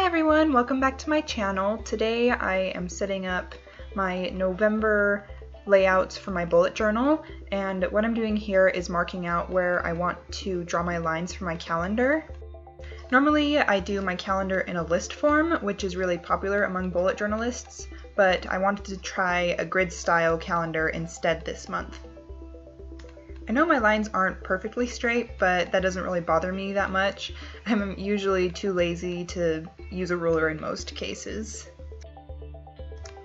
Hi everyone, welcome back to my channel. Today I am setting up my November layouts for my bullet journal, and what I'm doing here is marking out where I want to draw my lines for my calendar. Normally I do my calendar in a list form, which is really popular among bullet journalists, but I wanted to try a grid style calendar instead this month. I know my lines aren't perfectly straight, but that doesn't really bother me that much. I'm usually too lazy to use a ruler in most cases.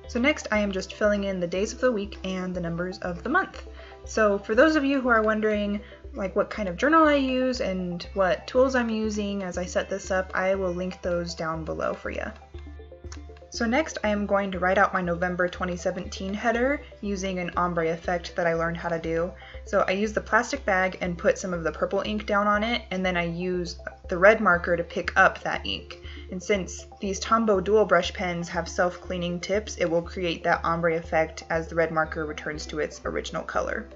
So next I am just filling in the days of the week and the numbers of the month. So for those of you who are wondering what kind of journal I use and what tools I'm using as I set this up, I will link those down below for you. So next I am going to write out my November 2017 header using an ombre effect that I learned how to do. So I use the plastic bag and put some of the purple ink down on it, and then I use the red marker to pick up that ink. And since these Tombow dual brush pens have self-cleaning tips, it will create that ombre effect as the red marker returns to its original color.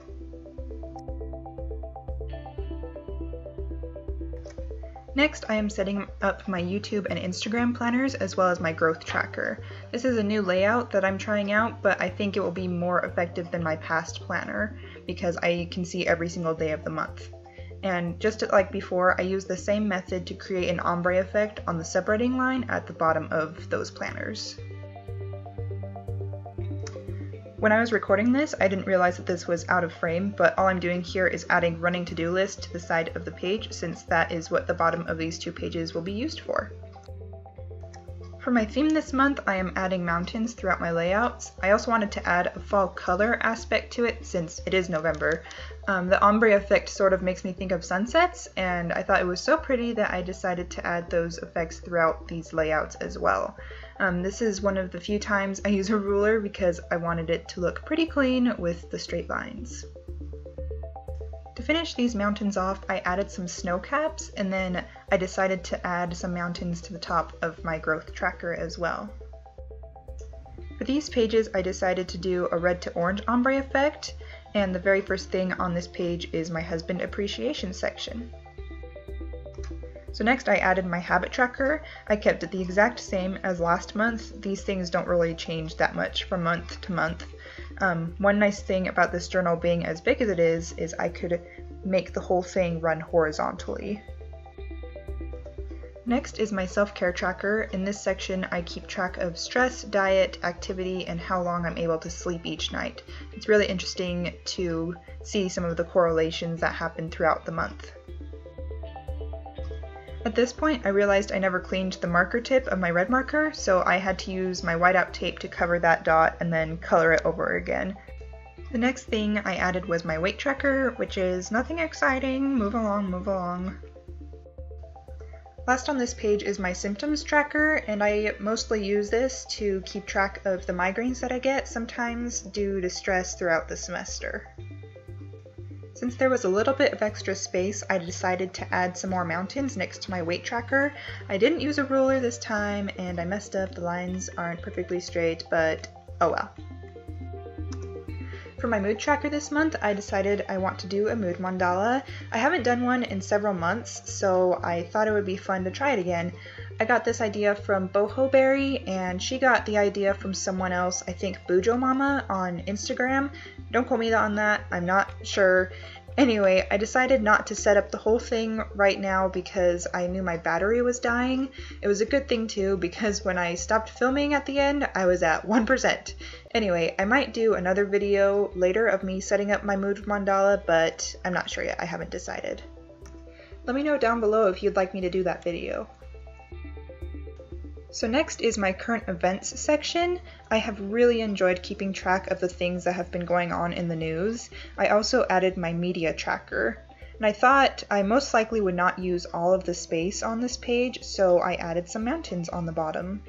Next, I am setting up my YouTube and Instagram planners as well as my growth tracker. This is a new layout that I'm trying out, but I think it will be more effective than my past planner because I can see every single day of the month. And just like before, I use the same method to create an ombre effect on the separating line at the bottom of those planners. When I was recording this, I didn't realize that this was out of frame, but all I'm doing here is adding running to-do list to the side of the page, since that is what the bottom of these two pages will be used for. For my theme this month, I am adding mountains throughout my layouts. I also wanted to add a fall color aspect to it since it is November. The ombre effect sort of makes me think of sunsets, and I thought it was so pretty that I decided to add those effects throughout these layouts as well. This is one of the few times I use a ruler because I wanted it to look pretty clean with the straight lines. To finish these mountains off, I added some snow caps, and then I decided to add some mountains to the top of my growth tracker as well. For these pages, I decided to do a red to orange ombre effect, and the very first thing on this page is my husband appreciation section. So next I added my habit tracker. I kept it the exact same as last month. These things don't really change that much from month to month. One nice thing about this journal being as big as it is I could make the whole thing run horizontally. Next is my self-care tracker. In this section I keep track of stress, diet, activity, and how long I'm able to sleep each night. It's really interesting to see some of the correlations that happen throughout the month. At this point, I realized I never cleaned the marker tip of my red marker, so I had to use my whiteout tape to cover that dot and then color it over again. The next thing I added was my weight tracker, which is nothing exciting. Move along, move along. Last on this page is my symptoms tracker, and I mostly use this to keep track of the migraines that I get, sometimes due to stress throughout the semester. Since there was a little bit of extra space, I decided to add some more mountains next to my weight tracker. I didn't use a ruler this time, and I messed up. The lines aren't perfectly straight, but oh well. For my mood tracker this month, I decided I want to do a mood mandala. I haven't done one in several months, so I thought it would be fun to try it again. I got this idea from Boho Berry, and she got the idea from someone else, I think BuJo Mama on Instagram. Don't quote me on that, I'm not sure. Anyway, I decided not to set up the whole thing right now because I knew my battery was dying. It was a good thing too, because when I stopped filming at the end, I was at 1%. Anyway, I might do another video later of me setting up my mood mandala, but I'm not sure yet, I haven't decided. Let me know down below if you'd like me to do that video. So next is my current events section. I have really enjoyed keeping track of the things that have been going on in the news. I also added my media tracker. And I thought I most likely would not use all of the space on this page, so I added some mountains on the bottom.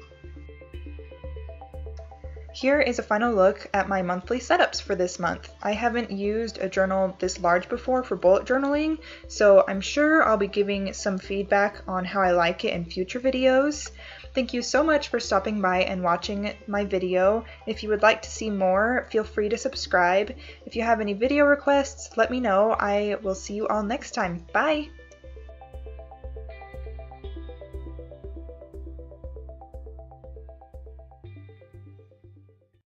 Here is a final look at my monthly setups for this month. I haven't used a journal this large before for bullet journaling, so I'm sure I'll be giving some feedback on how I like it in future videos. Thank you so much for stopping by and watching my video. If you would like to see more, feel free to subscribe. If you have any video requests, let me know. I will see you all next time. Bye!